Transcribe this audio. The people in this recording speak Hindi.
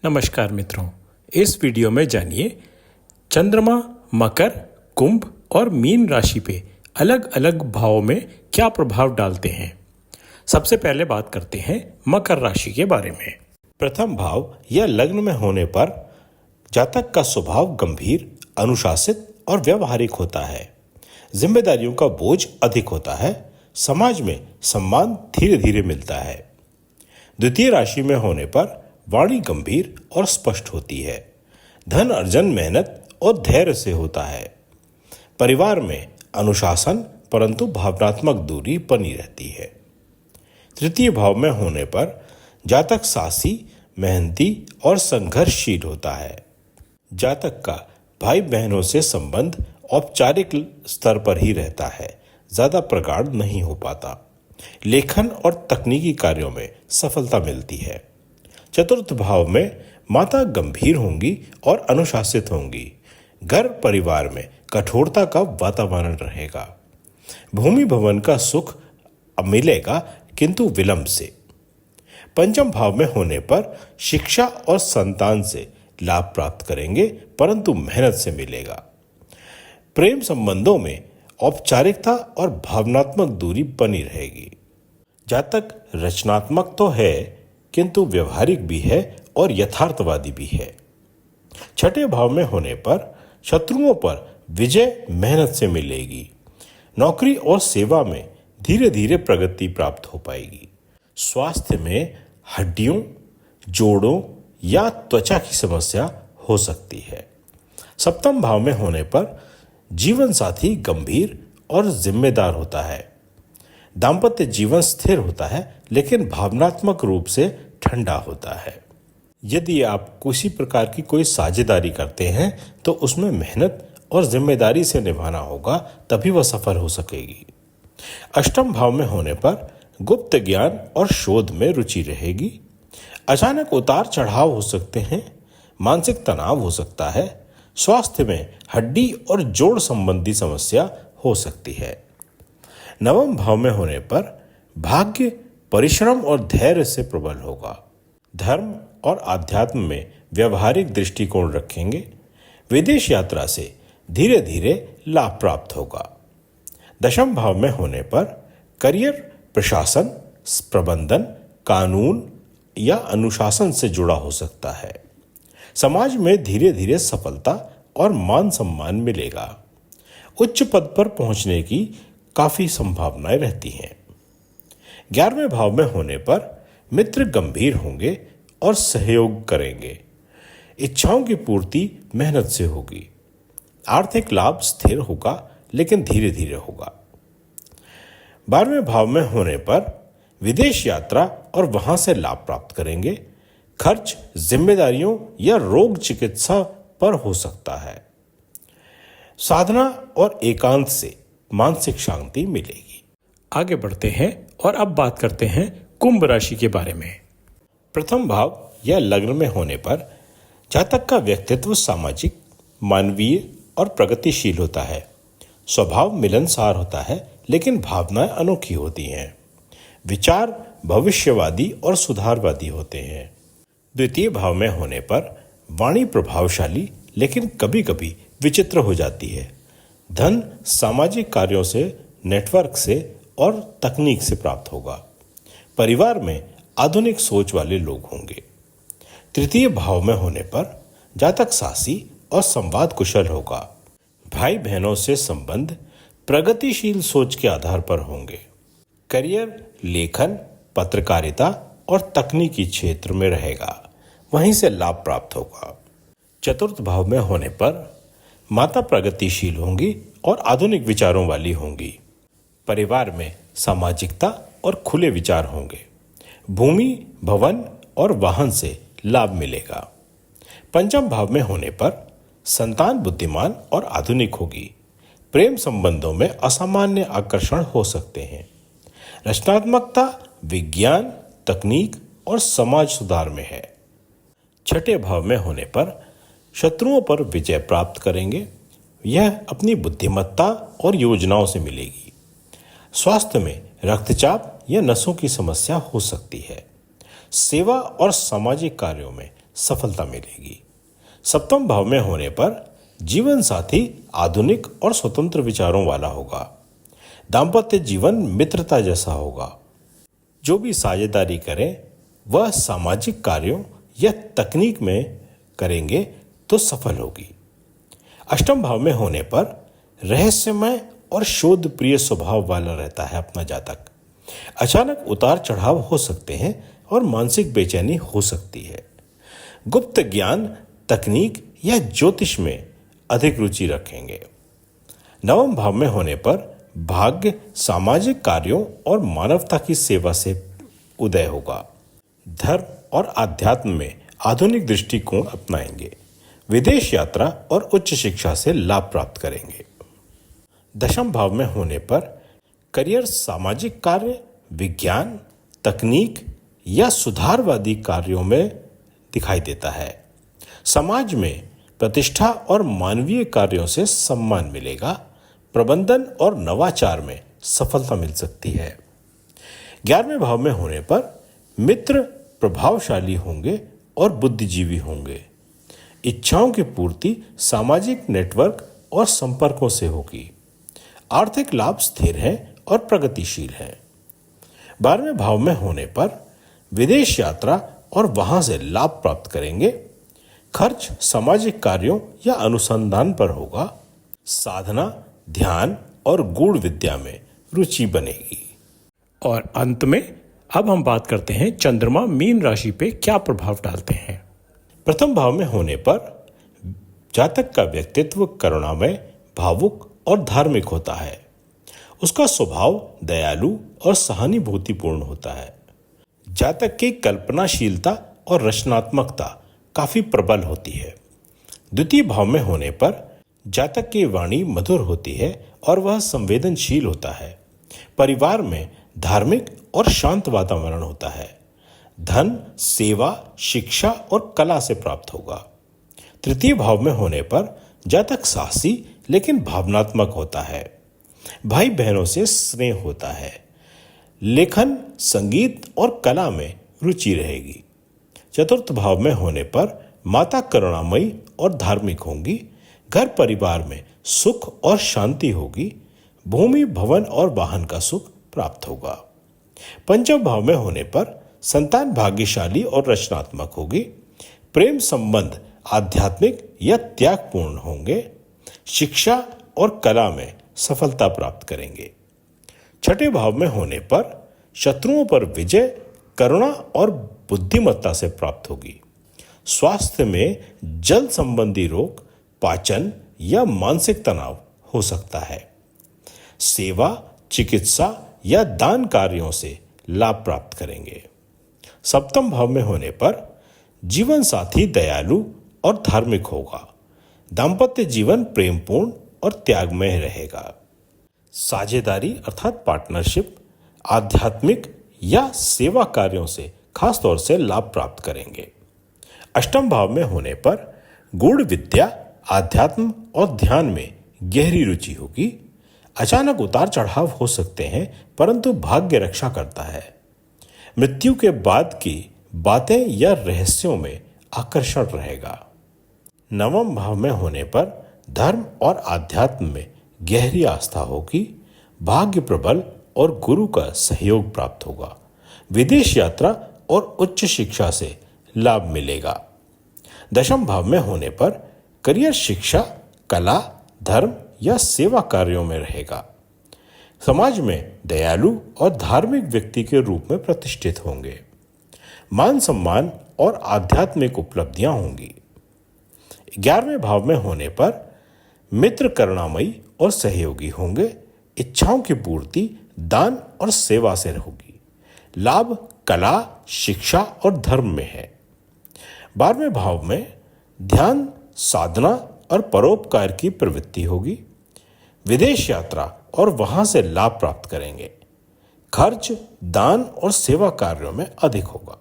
नमस्कार मित्रों, इस वीडियो में जानिए चंद्रमा मकर, कुंभ और मीन राशि पे अलग अलग भावों में क्या प्रभाव डालते हैं। सबसे पहले बात करते हैं मकर राशि के बारे में। प्रथम भाव या लग्न में होने पर जातक का स्वभाव गंभीर, अनुशासित और व्यावहारिक होता है। जिम्मेदारियों का बोझ अधिक होता है। समाज में सम्मान धीरे धीरे मिलता है। द्वितीय राशि में होने पर वाणी गंभीर और स्पष्ट होती है। धन अर्जन मेहनत और धैर्य से होता है। परिवार में अनुशासन परंतु भावनात्मक दूरी बनी रहती है। तृतीय भाव में होने पर जातक साहसी, मेहनती और संघर्षशील होता है। जातक का भाई बहनों से संबंध औपचारिक स्तर पर ही रहता है, ज्यादा प्रगाढ़ नहीं हो पाता। लेखन और तकनीकी कार्यों में सफलता मिलती है। चतुर्थ भाव में माता गंभीर होंगी और अनुशासित होंगी। घर परिवार में कठोरता का वातावरण रहेगा। भूमि भवन का सुख मिलेगा किंतु विलंब से। पंचम भाव में होने पर शिक्षा और संतान से लाभ प्राप्त करेंगे परंतु मेहनत से मिलेगा। प्रेम संबंधों में औपचारिकता और भावनात्मक दूरी बनी रहेगी। जातक रचनात्मक तो है किंतु व्यवहारिक भी है और यथार्थवादी भी है। छठे भाव में होने पर शत्रुओं पर विजय मेहनत से मिलेगी। नौकरी और सेवा में धीरे धीरे प्रगति प्राप्त हो पाएगी। स्वास्थ्य में हड्डियों, जोड़ों या त्वचा की समस्या हो सकती है। सप्तम भाव में होने पर जीवन साथी गंभीर और जिम्मेदार होता है। दाम्पत्य जीवन स्थिर होता है लेकिन भावनात्मक रूप से ठंडा होता है। यदि आप किसी प्रकार की कोई साझेदारी करते हैं तो उसमें मेहनत और जिम्मेदारी से निभाना होगा, तभी वह सफल हो सकेगी। अष्टम भाव में होने पर गुप्त ज्ञान और शोध में रुचि रहेगी। अचानक उतार चढ़ाव हो सकते हैं। मानसिक तनाव हो सकता है। स्वास्थ्य में हड्डी और जोड़ संबंधी समस्या हो सकती है। नवम भाव में होने पर भाग्य परिश्रम और धैर्य से प्रबल होगा। धर्म और आध्यात्म में व्यवहारिक दृष्टिकोण रखेंगे। विदेश यात्रा से धीरे धीरे लाभ प्राप्त होगा। दशम भाव में होने पर करियर, प्रशासन, प्रबंधन, कानून या अनुशासन से जुड़ा हो सकता है। समाज में धीरे धीरे सफलता और मान सम्मान मिलेगा। उच्च पद पर पहुंचने की काफी संभावनाएं रहती हैं। 11वें भाव में होने पर मित्र गंभीर होंगे और सहयोग करेंगे। इच्छाओं की पूर्ति मेहनत से होगी। आर्थिक लाभ स्थिर होगा लेकिन धीरे धीरे होगा। 12वें भाव में होने पर विदेश यात्रा और वहां से लाभ प्राप्त करेंगे। खर्च जिम्मेदारियों या रोग चिकित्सा पर हो सकता है। साधना और एकांत से मानसिक शांति मिलेगी। आगे बढ़ते हैं और अब बात करते हैं कुंभ राशि के बारे में। प्रथम भाव या लग्न में होने पर जातक का व्यक्तित्व सामाजिक, मानवीय और प्रगतिशील होता है। स्वभाव मिलनसार होता है लेकिन भावनाएं अनोखी होती हैं। विचार भविष्यवादी और सुधारवादी होते हैं। द्वितीय भाव में होने पर वाणी प्रभावशाली लेकिन कभी कभी विचित्र हो जाती है। धन सामाजिक कार्यों से, नेटवर्क से और तकनीक से प्राप्त होगा। परिवार में आधुनिक सोच वाले लोग होंगे। तृतीय भाव में होने पर जातक साहसी और संवाद कुशल होगा। भाई बहनों से संबंध प्रगतिशील सोच के आधार पर होंगे। करियर लेखन, पत्रकारिता और तकनीकी क्षेत्र में रहेगा, वहीं से लाभ प्राप्त होगा। चतुर्थ भाव में होने पर माता प्रगतिशील होंगी और आधुनिक विचारों वाली होंगी। परिवार में सामाजिकता और खुले विचार होंगे। भूमि भवन और वाहन से लाभ मिलेगा। पंचम भाव में होने पर संतान बुद्धिमान और आधुनिक होगी। प्रेम संबंधों में असामान्य आकर्षण हो सकते हैं। रचनात्मकता विज्ञान, तकनीक और समाज सुधार में है। छठे भाव में होने पर शत्रुओं पर विजय प्राप्त करेंगे। यह अपनी बुद्धिमत्ता और योजनाओं से मिलेगी। स्वास्थ्य में रक्तचाप या नसों की समस्या हो सकती है। सेवा और सामाजिक कार्यों में सफलता मिलेगी। सप्तम भाव में होने पर जीवन साथी आधुनिक और स्वतंत्र विचारों वाला होगा। दाम्पत्य जीवन मित्रता जैसा होगा। जो भी साझेदारी करें वह सामाजिक कार्यों या तकनीक में करेंगे तो सफल होगी। अष्टम भाव में होने पर रहस्यमय और शोध प्रिय स्वभाव वाला रहता है अपना जातक। अचानक उतार चढ़ाव हो सकते हैं और मानसिक बेचैनी हो सकती है। गुप्त ज्ञान, तकनीक या ज्योतिष में अधिक रुचि रखेंगे। नवम भाव में होने पर भाग्य सामाजिक कार्यों और मानवता की सेवा से उदय होगा। धर्म और आध्यात्म में आधुनिक दृष्टिकोण अपनाएंगे। विदेश यात्रा और उच्च शिक्षा से लाभ प्राप्त करेंगे। दशम भाव में होने पर करियर सामाजिक कार्य, विज्ञान, तकनीक या सुधारवादी कार्यों में दिखाई देता है। समाज में प्रतिष्ठा और मानवीय कार्यों से सम्मान मिलेगा। प्रबंधन और नवाचार में सफलता मिल सकती है। 11वें भाव में होने पर मित्र प्रभावशाली होंगे और बुद्धिजीवी होंगे। इच्छाओं की पूर्ति सामाजिक नेटवर्क और संपर्कों से होगी। आर्थिक लाभ स्थिर है और प्रगतिशील है। 12वें भाव में होने पर विदेश यात्रा और वहां से लाभ प्राप्त करेंगे। खर्च सामाजिक कार्यों या अनुसंधान पर होगा। साधना, ध्यान और गूढ़ विद्या में रुचि बनेगी। और अंत में अब हम बात करते हैं चंद्रमा मीन राशि पे क्या प्रभाव डालते हैं। प्रथम भाव में होने पर जातक का व्यक्तित्व करुणामय, भावुक और धार्मिक होता है। उसका स्वभाव दयालु और सहानुभूतिपूर्ण होता है। जातक की कल्पनाशीलता और रचनात्मकता काफी प्रबल होती है। द्वितीय भाव में होने पर जातक की वाणी मधुर होती है और वह संवेदनशील होता है। परिवार में धार्मिक और शांत वातावरण होता है। धन, सेवा, शिक्षा और कला से प्राप्त होगा। तृतीय भाव में होने पर जातक साहसी लेकिन भावनात्मक होता है। भाई बहनों से स्नेह होता है। लेखन, संगीत और कला में रुचि रहेगी। चतुर्थ भाव में होने पर माता करुणामयी और धार्मिक होंगी। घर परिवार में सुख और शांति होगी। भूमि, भवन और वाहन का सुख प्राप्त होगा। पंचम भाव में होने पर संतान भाग्यशाली और रचनात्मक होगी। प्रेम संबंध आध्यात्मिक या त्यागपूर्ण होंगे। शिक्षा और कला में सफलता प्राप्त करेंगे। छठे भाव में होने पर शत्रुओं पर विजय, करुणा और बुद्धिमत्ता से प्राप्त होगी। स्वास्थ्य में जल संबंधी रोग, पाचन या मानसिक तनाव हो सकता है। सेवा, चिकित्सा या दान कार्यों से लाभ प्राप्त करेंगे। सप्तम भाव में होने पर जीवन साथी दयालु और धार्मिक होगा। दाम्पत्य जीवन प्रेमपूर्ण और त्यागमय रहेगा। साझेदारी अर्थात पार्टनरशिप, आध्यात्मिक या सेवा कार्यों से खास तौर से लाभ प्राप्त करेंगे। अष्टम भाव में होने पर गूढ़ विद्या, आध्यात्म और ध्यान में गहरी रुचि होगी। अचानक उतार चढ़ाव हो सकते हैं परंतु भाग्य रक्षा करता है। मृत्यु के बाद की बातें या रहस्यों में आकर्षण रहेगा। नवम भाव में होने पर धर्म और आध्यात्म में गहरी आस्था होगी। भाग्य प्रबल और गुरु का सहयोग प्राप्त होगा। विदेश यात्रा और उच्च शिक्षा से लाभ मिलेगा। दशम भाव में होने पर करियर शिक्षा, कला, धर्म या सेवा कार्यों में रहेगा। समाज में दयालु और धार्मिक व्यक्ति के रूप में प्रतिष्ठित होंगे। मान सम्मान और आध्यात्मिक उपलब्धियां होंगी। 11वें भाव में होने पर मित्र करुणामयी और सहयोगी होंगे। इच्छाओं की पूर्ति दान और सेवा से होगी। लाभ कला, शिक्षा और धर्म में है। 12वें भाव में ध्यान, साधना और परोपकार की प्रवृत्ति होगी। विदेश यात्रा और वहां से लाभ प्राप्त करेंगे। खर्च दान और सेवा कार्यों में अधिक होगा।